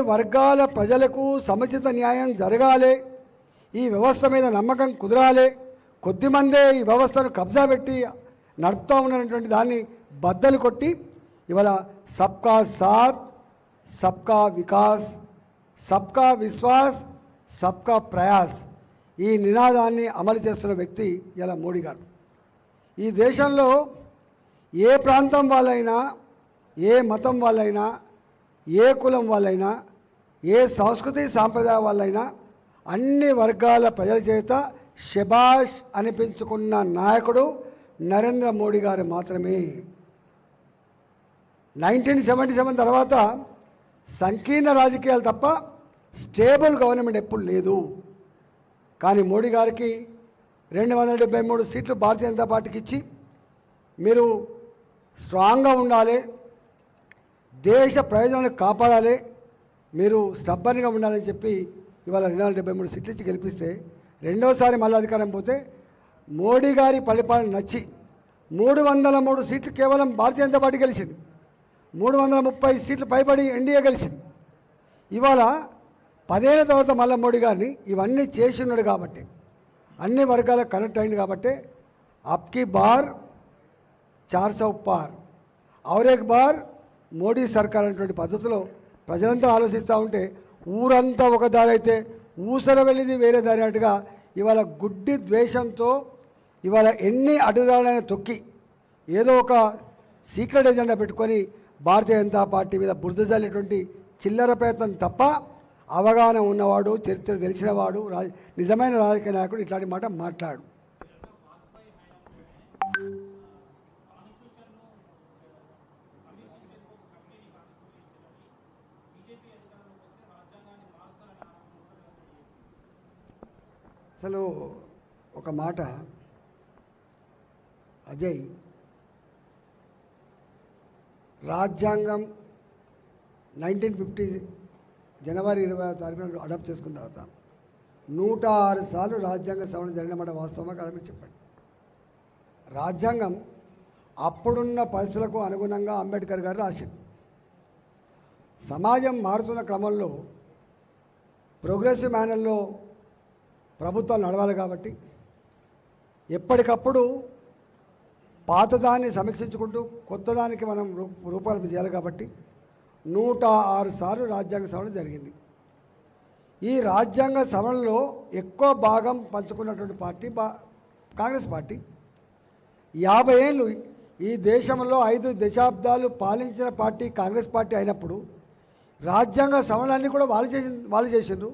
వర్గాల ప్రజలకు సముచిత న్యాయం జరగాలి, ఈ వ్యవస్థ మీద నమ్మకం కుదరాలి, కొద్దిమందే ఈ వ్యవస్థను కబ్జా పెట్టి నడుపుతూ ఉన్నటువంటి దాన్ని బద్దలు కొట్టి ఇవాళ సబ్కా సాత్, సబ్కా వికాస్, సబ్కా విశ్వాస్, సబ్కా ప్రయాస్ ఈ నినాదాన్ని అమలు చేస్తున్న వ్యక్తి ఇలా మోడీ గారు. ఈ దేశంలో ఏ ప్రాంతం వాళ్ళైనా, ఏ మతం వాళ్ళైనా, ఏ కులం వాళ్ళైనా, ఏ సంస్కృతి సాంప్రదాయ వాళ్ళైనా అన్ని వర్గాల ప్రజల చేత శబాష్ అనిపించుకున్న నాయకుడు నరేంద్ర మోడీ గారు మాత్రమే. 1977 తర్వాత సంకీర్ణ రాజకీయాలు తప్ప స్టేబుల్ గవర్నమెంట్ ఎప్పుడు లేదు. కానీ మోడీ గారికి 273 సీట్లు భారతీయ జనతా పార్టీకి ఇచ్చి మీరు స్ట్రాంగ్గా ఉండాలి, దేశ ప్రయోజనాలను కాపాడాలి, మీరు స్టబ్బన్గా ఉండాలని చెప్పి ఇవాళ 273 సీట్లు ఇచ్చి గెలిపిస్తే రెండోసారి మళ్ళీ అధికారం పోతే మోడీ గారి పరిపాలన నచ్చి 303 సీట్లు కేవలం భారతీయ జనతా పార్టీ గెలిచింది, 330 సీట్లు పైబడి ఎన్డీఏ గెలిచింది. ఇవాళ 10 ఏళ్ళ తర్వాత మళ్ళీ మోడీ గారిని ఇవన్నీ చేసి ఉన్నాడు కాబట్టి, అన్ని వర్గాలకు కనెక్ట్ అయింది కాబట్టి అబ్కి బార్ 400 పార్ ఔర్ ఏక్ బార్ మోడీ సర్కార్ అనేటువంటి పద్ధతిలో ప్రజలంతా ఆలోచిస్తూ ఉంటే ఊరంతా ఒక దారి అయితే ఊసర వెళ్ళింది వేరే దారి అన్నట్టుగా ఇవాళ గుడ్డి ద్వేషంతో ఇవాళ ఎన్ని అడ్డుదారులైనా తొక్కి ఏదో ఒక సీక్రెట్ ఎజెండా పెట్టుకొని భారతీయ జనతా పార్టీ మీద బురద జల్లేటువంటి చిల్లర ప్రయత్నం తప్ప అవగాహన ఉన్నవాడు, చరిత్ర తెలిసినవాడు, నిజమైన రాజకీయ నాయకుడు ఇట్లాంటి మాట మాట్లాడు. అసలు ఒక మాట అజయ్, రాజ్యాంగం 1950 జనవరి 20వ తారీఖున అడాప్ట్ చేసుకున్న తర్వాత 106 సార్లు రాజ్యాంగ సవరణ జరిగినమాట వాస్తవమా కదా మీరు చెప్పండి. రాజ్యాంగం అప్పుడున్న పరిస్థితులకు అనుగుణంగా అంబేద్కర్ గారు రాసింది. సమాజం మారుతున్న క్రమంలో ప్రోగ్రెసివ్ మేనర్లో ప్రభుత్వాలు నడవాలి కాబట్టి ఎప్పటికప్పుడు పాతదాన్ని సమీక్షించుకుంటూ కొత్తదానికి మనం రూపాలు చేయాలి కాబట్టి 106 సార్లు రాజ్యాంగ సవరణ జరిగింది. ఈ రాజ్యాంగ సవరణలో ఎక్కువ భాగం పంచుకున్నటువంటి పార్టీ కాంగ్రెస్ పార్టీ. 50 ఏళ్ళు ఈ దేశంలో 5 దశాబ్దాలు పాలించిన పార్టీ కాంగ్రెస్ పార్టీ అయినప్పుడు రాజ్యాంగ సవరణలన్నీ కూడా వాళ్ళు చేసిండ్రు,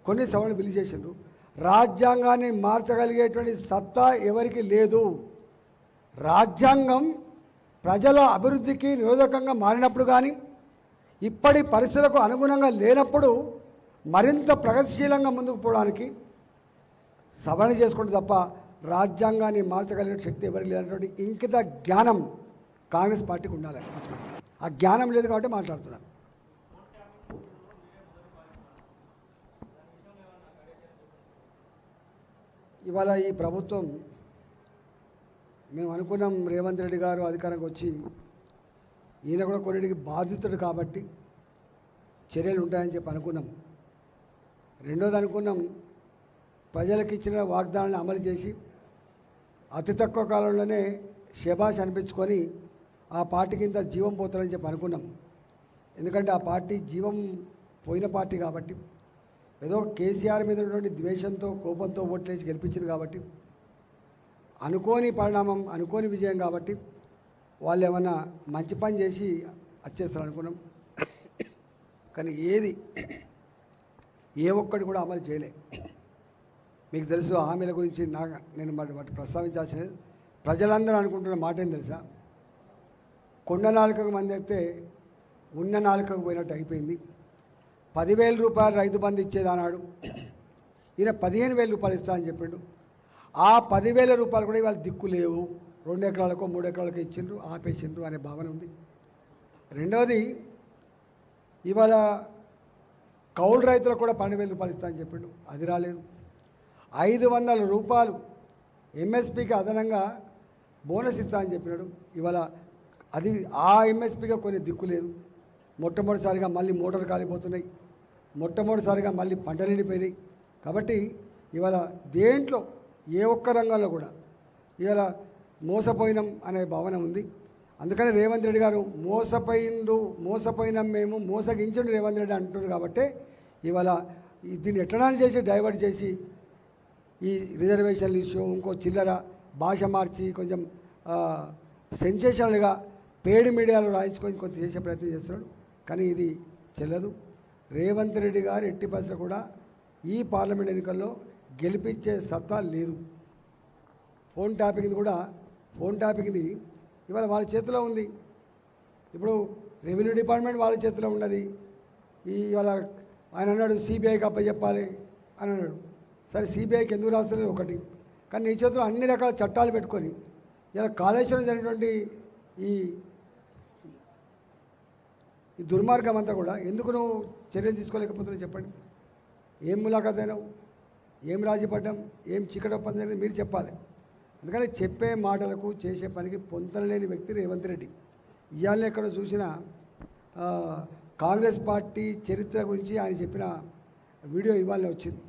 కొన్ని సవరణలు బిల్లు చేసిండ్రు. రాజ్యాంగాన్ని మార్చగలిగేటువంటి సత్తా ఎవరికి లేదు. రాజ్యాంగం ప్రజల అభివృద్ధికి నిరోధకంగా మారినప్పుడు కానీ, ఇప్పటి పరిస్థితులకు అనుగుణంగా లేనప్పుడు మరింత ప్రగతిశీలంగా ముందుకు పోవడానికి సవరణ చేసుకుంటే తప్ప రాజ్యాంగాన్ని మార్చగలిగే శక్తి ఎవరికి లేనటువంటి ఇంకిత జ్ఞానం కాంగ్రెస్ పార్టీకి ఉండాలి. ఆ జ్ఞానం లేదు కాబట్టి మాట్లాడుతున్నాను. ఇవాళ ఈ ప్రభుత్వం మేము అనుకున్నాం రేవంత్ రెడ్డి గారు అధికారంకి వచ్చి ఈయన కూడా కొన్నిటికి బాధితుడు కాబట్టి చర్యలు ఉంటాయని చెప్పి అనుకున్నాం. రెండోది అనుకున్నాం ప్రజలకు ఇచ్చిన వాగ్దానాలను అమలు చేసి అతి తక్కువ కాలంలోనే శబాష్ అనిపించుకొని ఆ పార్టీకి ఇంత జీవం పోతారని చెప్పి అనుకున్నాం. ఎందుకంటే ఆ పార్టీ జీవం పోయిన పార్టీ కాబట్టి, ఏదో కేసీఆర్ మీద ఉన్నటువంటి ద్వేషంతో కోపంతో ఓట్లేసి గెలిపించింది కాబట్టి, అనుకోని పరిణామం, అనుకోని విజయం కాబట్టి వాళ్ళు ఏమన్నా మంచి పని చేసి వచ్చేస్తారు అనుకున్నాం. కానీ ఏ ఒక్కటి కూడా అమలు చేయలే. మీకు తెలుసు హామీల గురించి నేను వాటి ప్రస్తావించాల్సిన ప్రజలందరూ అనుకుంటున్న మాట ఏం తెలుసా, కొండ నాలుకకు మంది అయితే ఉన్న నాలుకకు పోయినట్టు అయిపోయింది. 10,000 రూపాయలు రైతు బంధు ఇచ్చేదన్నాడు, ఈయన 15,000 రూపాయలు ఇస్తా అని చెప్పిండు. ఆ 10,000 రూపాయలు కూడా ఇవాళ దిక్కు లేవు. 2 ఎకరాలకో 3 ఎకరాలకో ఇచ్చిండ్రు, ఆపేసిండ్రు అనే భావన ఉంది. రెండవది ఇవాళ కౌలు రైతులకు కూడా 12,000 రూపాయలు ఇస్తా అని చెప్పిండు, అది రాలేదు. 500 రూపాయలు ఎంఎస్పీకి అదనంగా బోనస్ ఇస్తా అని చెప్పినాడు, ఇవాళ అది ఆ ఎంఎస్పీగా కొన్ని దిక్కు లేదు. మొట్టమొదటిసారిగా మళ్ళీ మోటార్ కాలిపోతున్నాయి, మొట్టమొదటిసారిగా మళ్ళీ పంటలు ఎండిపోయినాయి. కాబట్టి ఇవాళ దేంట్లో ఏ ఒక్క రంగంలో కూడా ఇవాళ మోసపోయినాం అనే భావన ఉంది. అందుకని రేవంత్ రెడ్డి గారు మోసపోయినాం మేము, మోసగించండి రేవంత్ రెడ్డి అంటున్నారు. కాబట్టి ఇవాళ దీన్ని ఎట్లా చేసి డైవర్ట్ చేసి ఈ రిజర్వేషన్ల ఇష్యూ ఇంకో చిల్లర భాష మార్చి కొంచెం సెన్సేషనల్గా పేడ్ మీడియాలో రాయించుకొని కొంచెం చేసే ప్రయత్నం చేస్తున్నాడు. కానీ ఇది చెల్లదు. రేవంత్ రెడ్డి గారు ఎట్టి పరిస్థితుల్లో కూడా ఈ పార్లమెంట్ ఎన్నికల్లో గెలిపించే సత్తా లేదు. ఫోన్ ట్యాపింగ్ ఇది ఇవాళ వాళ్ళ చేతిలో ఉంది. ఇప్పుడు రెవెన్యూ డిపార్ట్మెంట్ వాళ్ళ చేతిలో ఉన్నది. ఇవాళ ఆయన అన్నాడు సిబిఐకి అప్పచెప్పాలి అని అన్నాడు. సరే సిబిఐకి ఎందుకు రాస్తలేదు ఒకటి, కానీ నీ చేతిలో అన్ని రకాల చట్టాలు పెట్టుకొని ఇలా కాళేశ్వరం జరిగినటువంటి ఈ దుర్మార్గం అంతా కూడా ఎందుకు నువ్వు చర్యలు తీసుకోలేకపోతున్నావు చెప్పండి. ఏం ములాఖాత్ అయినావు, ఏం రాజీ పడ్డాం, ఏం చీకటి ఒప్పందం జరిగింది మీరు చెప్పాలి. అందుకని చెప్పే మాటలకు చేసే పనికి పొంతనలేని వ్యక్తి రేవంత్ రెడ్డి. ఇవాళ ఎక్కడ చూసినా కాంగ్రెస్ పార్టీ చరిత్ర గురించి ఆయన చెప్పిన వీడియో ఇవాళ వచ్చింది.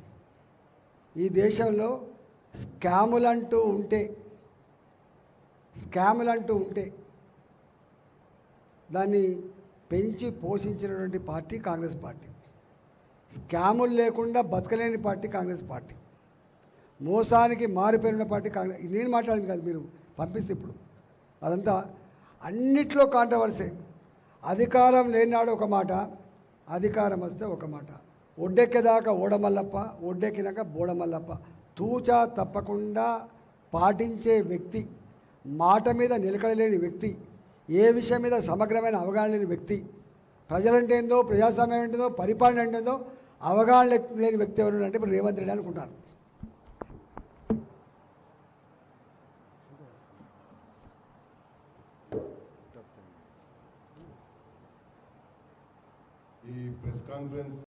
ఈ దేశంలో స్కాములు అంటూ ఉంటే దాన్ని పెంచి పోషించినటువంటి పార్టీ కాంగ్రెస్ పార్టీ. స్కాములు లేకుండా బతకలేని పార్టీ కాంగ్రెస్ పార్టీ. మోసానికి మారిపోయిన పార్టీ కాంగ్రెస్. నేను మాట్లాడింది కాదు, మీరు పంపిస్తే ఇప్పుడు అదంతా అన్నిట్లో కాంట్రవర్సీ. అధికారం లేనినాడు ఒక మాట, అధికారం వస్తే ఒక మాట. ఒడ్డెక్కేదాకా ఓడమల్లప్ప, ఒడ్డెక్కినాక బోడమల్లప్ప. తూచా తప్పకుండా పాటించే వ్యక్తి, మాట మీద నిలకడలేని వ్యక్తి, ఏ విషయం మీద సమగ్రమైన అవగాహన లేని వ్యక్తి, ప్రజలంటే ఏందో, ప్రజాస్వామ్యం ఏంటో, పరిపాలన ఏంటో అవగాహన లేని వ్యక్తి ఎవరు అంటే ఇప్పుడు రేవంత్ రెడ్డి అనుకుంటారు. ఈ ప్రెస్ కాన్ఫరెన్స్